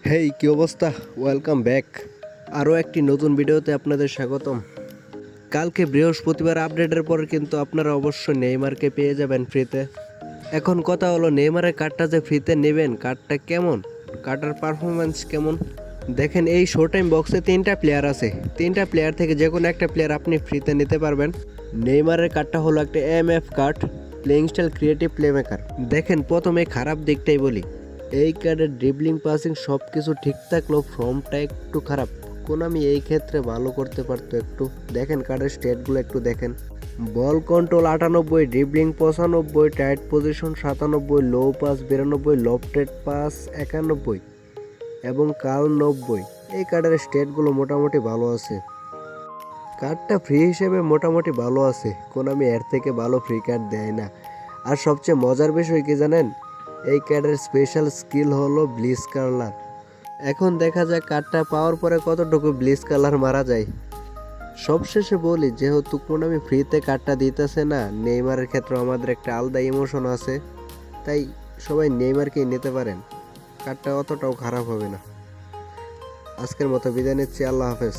হেই কি অবস্থা, welcome back আরও একটি নতুন ভিডিওতে আপনাদের স্বাগতম। কালকে বৃহস্পতিবার আপডেটের পর কিন্তু আপনারা অবশ্যই নেইমারকে পেয়ে যাবেন ফ্রিতে। এখন কথা হলো, নেইমারের কার্ডটা যে ফ্রিতে নেবেন, কার্ডটা কেমন, কার্ডটার পারফরমেন্স কেমন। দেখেন, এই শো টাইম বক্সে 3টা প্লেয়ার আছে। 3টা প্লেয়ার থেকে যে কোনো একটা প্লেয়ার আপনি ফ্রিতে নিতে পারবেন। নেইমারের কার্ডটা হলো একটা MF card, playing style creative playmaker. দেখেন, প্রথমে খারাপ দিকটাই বলি। এই কার্ডের ড্রিবলিং পাসিং সব কিছু ঠিক থাকলেও ফর্মটা একটু খারাপ। কোনামি এই ক্ষেত্রে ভালো করতে পারতো একটু। দেখেন কার্ডের স্টেটগুলো একটু দেখেন। Ball control 98, dribbling 95, tight position 97, low pass 92, lofted pass 91 এবং কাল 90। এই কার্ডের স্টেটগুলো মোটামুটি ভালো আছে। কার্ডটা ফ্রি হিসেবে মোটামুটি ভালো আছে, কোনামি এর থেকে ভালো ফ্রি কার্ড দেয় না। আর সবচেয়ে মজার বিষয় কি জানেন, এই কার্ডের স্পেশাল স্কিল হলো ব্লিচ কালার। এখন দেখা যাক কার্ডটা পাওয়ার পরে কতটুকু ব্লিচ কালার মারা যায়। সবশেষে বলি, যেহেতু কোনামি ফ্রিতে কার্ডটা দিতেছে না, নেইমারের ক্ষেত্রে আমাদের একটা আলাদা ইমোশন আছে, তাই সবাই নেইমারকেই নিতে পারেন। কার্ডটা অতটাও খারাপ হবে না। আজকের মতো বিদায় নিচ্ছি, আল্লাহ হাফেজ।